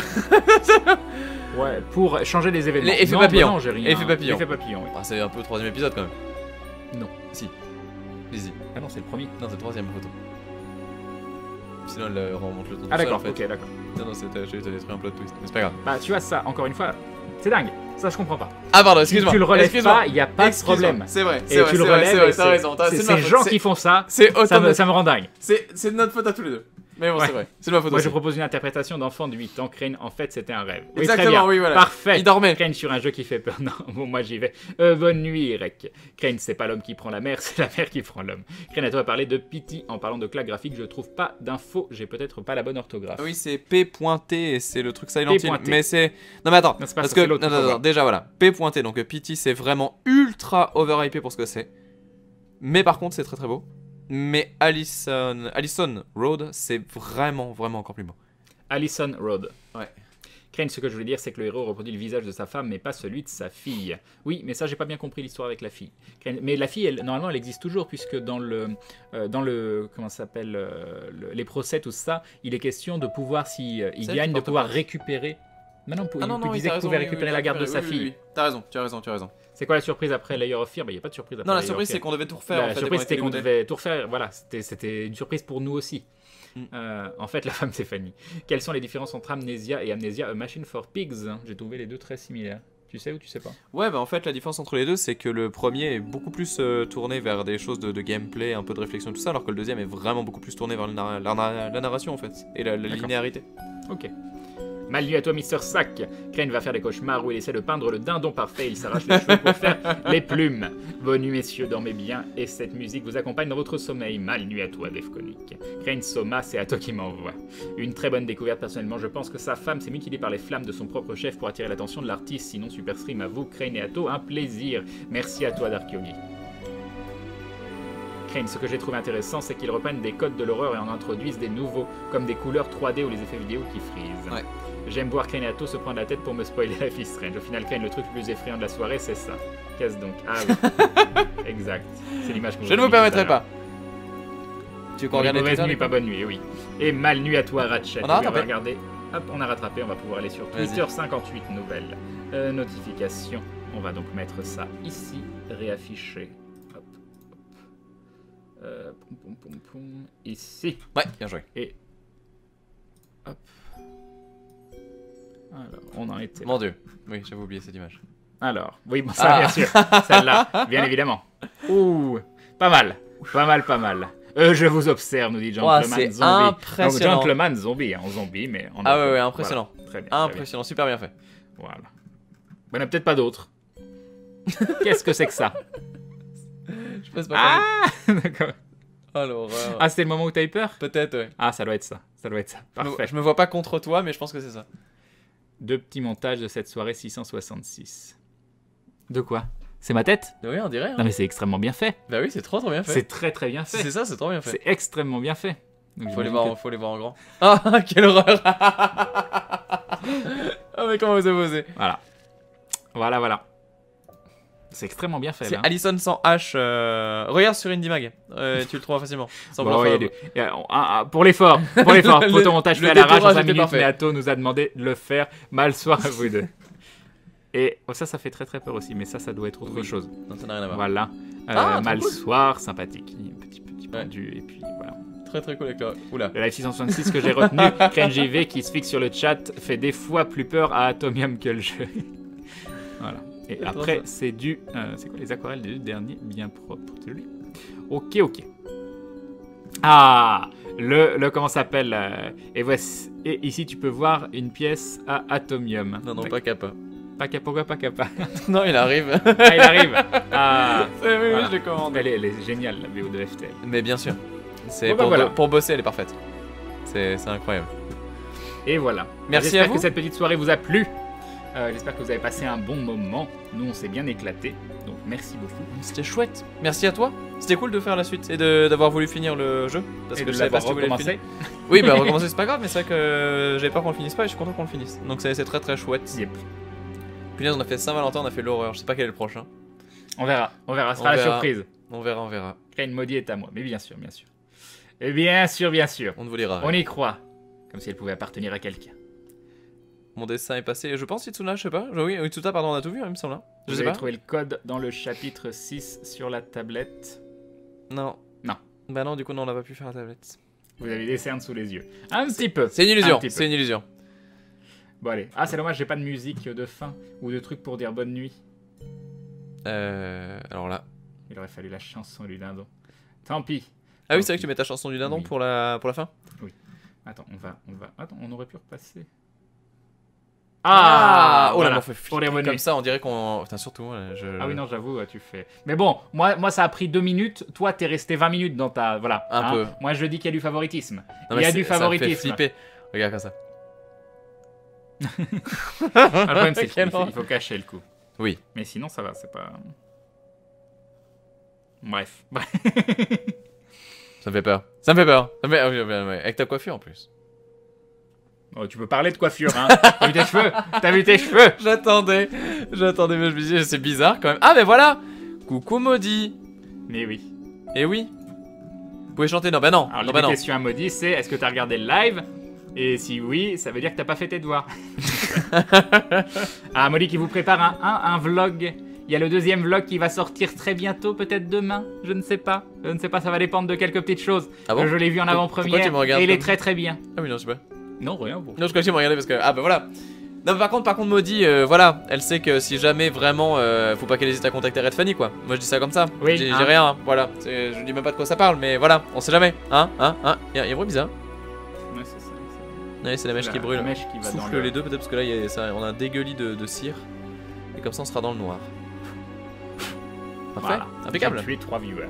Ouais, pour changer les événements. Effet papillon. Non, j'ai rien. Effet papillon. Effet papillon, oui. Ah, c'est un peu le troisième épisode quand même. Non. Si. Vas-y. Ah non, c'est le premier. Non, c'est le troisième photo. Sinon, elle remonte le temps. Ah d'accord, en fait. ok, d'accord. Non, t'as détruit un plot twist. Mais c'est pas grave. Bah, tu vois, ça, encore une fois, c'est dingue. Ça, je comprends pas. Ah, pardon, excuse-moi. Si tu le relèves pas, il n'y a pas de problème. C'est vrai, c'est vrai, tu le relèves. T'as raison. C'est ces gens qui font ça, ça me rend dingue. C'est de notre faute à tous les deux. Mais bon, c'est vrai. C'est de ma faute Moi, aussi. je propose une interprétation d'enfant de 8 ans. Crane, en fait, c'était un rêve. Oui, exactement, très bien. oui, voilà. Parfait. Il dormait. Crane sur un jeu qui fait peur. Non, bon, moi, j'y vais. Bonne nuit, Rek. Crane, c'est pas l'homme qui prend la mer, c'est la mer qui prend l'homme. Crane, à toi, parler de Pity. En parlant de claque graphique, je trouve pas d'infos. J'ai peut-être pas la bonne orthographe. Oui, c'est P pointé et c'est le truc Silent Hill. P-pointé. Mais c'est. Non, mais attends. Non, c'est pas parce ça, que. c'est l'autre, Non, déjà, voilà. P pointé. Donc, Pity, c'est vraiment ultra overhypé pour ce que c'est. Mais par contre, c'est très très beau. Mais Allison Road, c'est vraiment encore plus beau. Allison Road. Ouais. Crane, ce que je voulais dire, c'est que le héros reproduit le visage de sa femme, mais pas celui de sa fille. Oui, mais ça, j'ai pas bien compris l'histoire avec la fille. Crane, mais la fille, elle, normalement, elle existe toujours, puisque dans le comment ça s'appelle, les procès, tout ça, il est question de pouvoir, si il Celle gagne, qui de porte pouvoir pas. récupérer. Mais non, Ah non, il oui, disait t'as qu'il raison, pouvait oui, récupérer oui, la garde de sa oui, fille. oui. T'as raison, tu as raison, tu as raison. C'est quoi la surprise après Layer of Fear? Il n'y a pas de surprise après. Non, la Layer of surprise, Fear. c'est qu'on devait tout refaire. La en fait, surprise, et c'était qu'on était devait tout refaire. Voilà, c'était une surprise pour nous aussi. Mm. En fait, la femme, c'est Fanny. Quelles sont les différences entre Amnesia et Amnesia A Machine for Pigs? J'ai trouvé les deux très similaires. Tu sais ou tu sais pas? Ouais, bah en fait, la différence entre les deux, c'est que le premier est beaucoup plus tourné vers des choses de gameplay, un peu de réflexion, tout ça, alors que le deuxième est vraiment beaucoup plus tourné vers la narration, en fait, et la linéarité. Ok. Mal nu à toi, Mr. Sack. Crane va faire des cauchemars où il essaie de peindre le dindon parfait. Il s'arrache les cheveux pour faire les plumes. Bonne nuit, messieurs, dormez bien. Et cette musique vous accompagne dans votre sommeil. Mal nuit à toi, Defconic. Crane Soma, c'est à toi qui m'envoie. Une très bonne découverte, personnellement. Je pense que sa femme s'est mutilée par les flammes de son propre chef pour attirer l'attention de l'artiste. Sinon, Super Stream à vous, Crane et Atto, un plaisir. Merci à toi, Dark Yogi. Crane, ce que j'ai trouvé intéressant, c'est qu'ils reprennent des codes de l'horreur et en introduisent des nouveaux, comme des couleurs 3D ou les effets vidéo qui frisent. Ouais. J'aime voir Crane et Atto se prendre la tête pour me spoiler la fille Strange. Au final, Crane, le truc le plus effrayant de la soirée, c'est ça. Qu'est-ce donc? Ah oui. Exact. C'est l'image que Je ne vous permettrai pas. Tu veux qu'on regarde les mauvaise Twitter, nuit, du pas coup bonne nuit, oui. Et mal nuit à toi, Ratchet. On a Oui, rattrapé. va regarder. Hop, on a rattrapé, on va pouvoir aller sur Vas-y. Twitter 58 nouvelles. Notification. On va donc mettre ça ici, réafficher. Hop, hop. Poum, poum, poum, poum. Ici. Ouais, bien joué. Et. Hop. Alors, on en était. Mon dieu. Oui, j'avais oublié cette image. Alors, oui, bon, ça, bien sûr. Celle-là, bien évidemment. Ouh, pas mal. Pas mal, pas mal. Je vous observe, nous dit Gentleman c'est Zombie. impressionnant. Donc, Gentleman Zombie, en zombie, mais en Ah ouais, impressionnant. Voilà. Très bien. Très bien. Impressionnant, super bien fait. Voilà. Il n'y en a peut-être pas d'autres. Qu'est-ce que c'est que ça? Je pense pas. Ah d'accord. Oh l'horreur. Ah, c'était le moment où t'as eu peur? Peut-être, ouais. Ah, ça doit être ça. Ça doit être ça. Parfait. Je me vois pas contre toi, mais je pense que c'est ça. Deux petits montages de cette soirée 666. De quoi? C'est ma tête? Oui, on dirait. Hein. Non, mais c'est extrêmement bien fait. Bah oui, c'est trop bien fait. C'est très très bien Si fait. c'est ça, c'est trop bien fait. C'est extrêmement bien fait. Donc, Faut les, j'imagine voir, faut les voir en grand. Ah, quelle horreur. Oh mais comment vous avez osé? Voilà. Voilà, voilà. C'est extrêmement bien fait. C'est Là. Allison sans H. Regarde sur IndieMag. Tu le trouves facilement. Sans Bon, vouloir il y a faire- pour l'effort, Le- photomontage le fait à l'arrache en détourage 5 était minutes, parfait. mais Atto nous a demandé de le faire. Mal soir à vous deux. Et oh, ça fait très très peur aussi, mais ça doit être autre Oui. chose. Non, ça n'a rien à voir. Voilà. Ah, trop Mal cool. soir, sympathique. Petit Ouais. pendu, et puis voilà. Très très cool avec le. Oula. Le live 666 que j'ai retenu, KenJV qui se fixe sur le chat fait des fois plus peur à Atomium que le jeu. Voilà. Et C'est trop après, ça. c'est du. C'est quoi les aquarelles des deux derniers? Bien propres. C'est lui. Ok, ok. Ah, le comment ça s'appelle et voici. Et ici, tu peux voir une pièce à Atomium. Non, non, pas Kappa. Pourquoi pas Kappa? Non, il arrive. Ah, il arrive. Ah, Oui, oui, Voilà. je le commande. elle est géniale la VO de FTL. Mais bien sûr. C'est Bon, bah, pour, voilà. pour bosser, elle est parfaite. C'est incroyable. Et voilà. Merci à J'espère vous. que cette petite soirée vous a plu. J'espère que vous avez passé un bon moment. Nous, on s'est bien éclaté. Donc, merci beaucoup. C'était chouette. Merci à toi. C'était cool de faire la suite et d'avoir voulu finir le jeu. Parce Et que de je savais pas l'avoir si tu voulais le recommencé. finir. Oui, bah recommencer, c'est pas grave, mais c'est vrai que j'avais peur qu'on le finisse pas et je suis content qu'on le finisse. Donc c'est très très chouette. Yep. Punaise, on a fait Saint-Valentin, on a fait l'horreur. Je sais pas quel est le prochain. On verra. Ce On sera la verra. surprise. On verra, on verra. Crane maudit est à moi. Mais bien sûr, bien sûr. Et bien sûr, bien sûr. On ne vous lira. On y croit. Comme si elle pouvait appartenir à quelqu'un. Mon dessin est passé. Je pense Itsuna, je sais pas. Oui, Itsuta, pardon, on a tout vu, il me semble. Hein. Je Vous sais avez pas. trouvé le code dans le chapitre 6 sur la tablette. Non. Non. Bah non, du coup, non, on n'a pas pu faire la tablette. Vous avez des cernes sous les yeux. Un petit peu. C'est une illusion. Un petit peu. C'est une illusion. Bon, allez. Ah, c'est dommage, j'ai pas de musique de fin ou de truc pour dire bonne nuit. Alors là. Il aurait fallu la chanson du dindon. Tant pis. Ah oui, c'est vrai que tu mets ta chanson du dindon Oui. pour la fin. Attends, on va. Attends, on aurait pu repasser. Oh là, voilà. on fait Pour dire bonne comme nuit. ça, on dirait qu'on. Putain, surtout moi. Ah oui, non, j'avoue, tu fais. Mais bon, moi, ça a pris 2 minutes. Toi, t'es resté 20 minutes dans ta. Voilà. Un peu. Moi, je dis qu'il y a du favoritisme. Non, Il mais y a du ça me fait favoritisme. flipper. Regarde comme ça. Ah, le problème, c'est Quelle qu'il faut cacher le coup. Oui. Mais sinon, ça va, c'est pas. Bref. Ça me fait peur. Ça me fait peur. Ça me fait- ah oui, oui, oui, avec ta coiffure en plus. Oh, tu peux parler de coiffure, hein. T'as vu tes cheveux? T'as vu tes cheveux? J'attendais, mais je me disais, c'est bizarre quand même. Ah, mais voilà! Coucou maudit! Mais oui. Eh oui! Vous pouvez chanter? Non, bah non! Alors, Non, bah la non! question à Maudit, c'est est-ce que t'as regardé le live? Et si oui, ça veut dire que t'as pas fait tes devoirs. Ah, Maudit qui vous prépare un vlog. Il y a le deuxième vlog qui va sortir très bientôt, peut-être demain. Je ne sais pas. Je ne sais pas, ça va dépendre de quelques petites choses. Ah bon? Je l'ai vu en Pourquoi tu me avant-première regardes et il est comme- très très bien. Ah oui, non, je sais pas. Non, rien. Bon. Non, je crois que tu me regardais parce que. Ah, bah voilà! Non, mais par contre, Maudit, voilà, elle sait que si jamais vraiment, faut pas qu'elle hésite à contacter Red Fanny, quoi. Moi, je dis ça comme ça. Oui, J'ai hein. rien, voilà. Je dis même pas de quoi ça parle, mais voilà, on sait jamais. Hein? Y'a un bruit bizarre. Ouais, c'est ça. Ouais, c'est la mèche qui La brûle. mèche qui va dans Souffle le... les deux, peut-être, parce que là, on a un dégueulis de cire. Et comme ça, on sera dans le noir. Parfait, Voilà. impeccable. J'ai tué 3 viewers.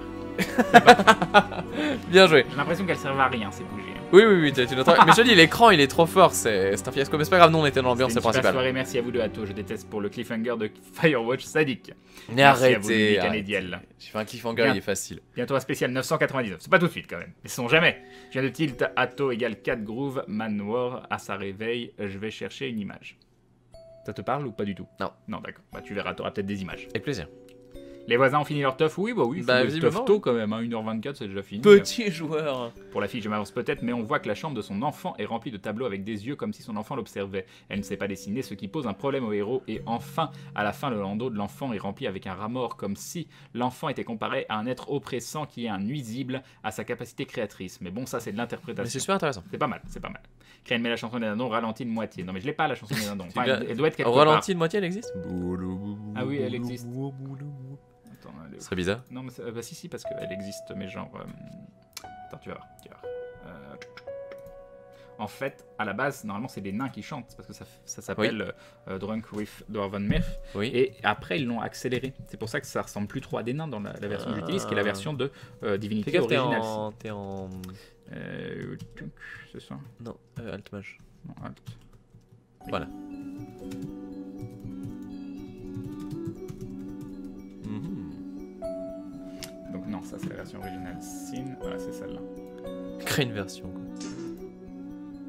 Bien joué. J'ai l'impression qu'elles servent à rien, ces bougies. hein. Oui, tu noteras. Mais je te dis, l'écran, il est trop fort, c'est un fiasco. Mais c'est pas grave, nous, on était dans l'ambiance, c'est C'était une super principal. soirée, merci à vous deux, Atto. Je déteste pour le cliffhanger de Firewatch sadique. Mais Merci à vous, arrêtez, Lily arrêtez. Canadienne. J'ai fait un cliffhanger, Bien. il est facile. Bientôt un spécial 999. C'est pas tout de suite quand même. Mais ce sont jamais. Je viens de tilt Atto égale 4 groove Manwar à sa réveil. Je vais chercher une image. Ça te parle ou pas du tout? Non. Non, d'accord. Bah, tu verras, t'auras peut-être des images. Avec plaisir. Les voisins ont fini leur teuf? Oui, bah oui. Bah, Bah, visiblement. teuf tôt quand même. Hein. 1h24, c'est déjà fini. Petit joueur. Pour la fille, je m'avance peut-être, mais on voit que la chambre de son enfant est remplie de tableaux avec des yeux comme si son enfant l'observait. Elle ne sait pas dessiner, ce qui pose un problème au héros. Et enfin, à la fin, le landau de l'enfant est rempli avec un rat mort, comme si l'enfant était comparé à un être oppressant qui est un nuisible à sa capacité créatrice. Mais bon, ça, c'est de Mais c'est l'interprétation. super intéressant. C'est pas mal, c'est pas mal. Crane met la chanson des dindons ralentie de moitié. Non, mais je l'ai pas, la chanson des dindons. Enfin, l'as- elle doit être quelque Au part. ralenti de moitié, elle existe? Ah oui, elle existe. Attends, elle est où? Ce serait bizarre. Non, mais bah si, parce qu'elle existe, mais genre... Attends, tu vas voir, tu vas voir. En fait, à la base, normalement, c'est des nains qui chantent, parce que ça s'appelle Drunk with Dwarven Myth. Oui. Et après, ils l'ont accéléré. C'est pour ça que ça ressemble plus trop à des nains dans la version que j'utilise, qui est la version de Fais Divinity gaffe, Originals. t'es en. C'est ça? Non, Alt Mage. Non, Alt. Voilà. Mhm. Donc non, ça c'est la version originale Sin. Voilà, c'est celle-là. Crée une version, quoi.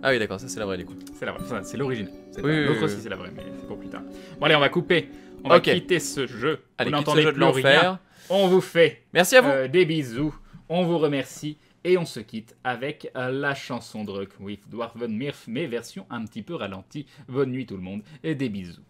Ah oui, d'accord, ça c'est la vraie, du coup. C'est la vraie, enfin, c'est l'original. Oui, oui, L'autre oui, aussi oui. c'est la vraie, mais c'est pour plus tard. Bon allez, on va couper. On va Ok. quitter ce jeu. Allez, Vous quitte ce n'entendez jeu de plus rien. l'enfer. On vous fait Merci à vous. des bisous. On vous remercie. Et on se quitte avec la chanson de Drunk with Dwarven Myth, mais version un petit peu ralentie. Bonne nuit tout le monde et des bisous.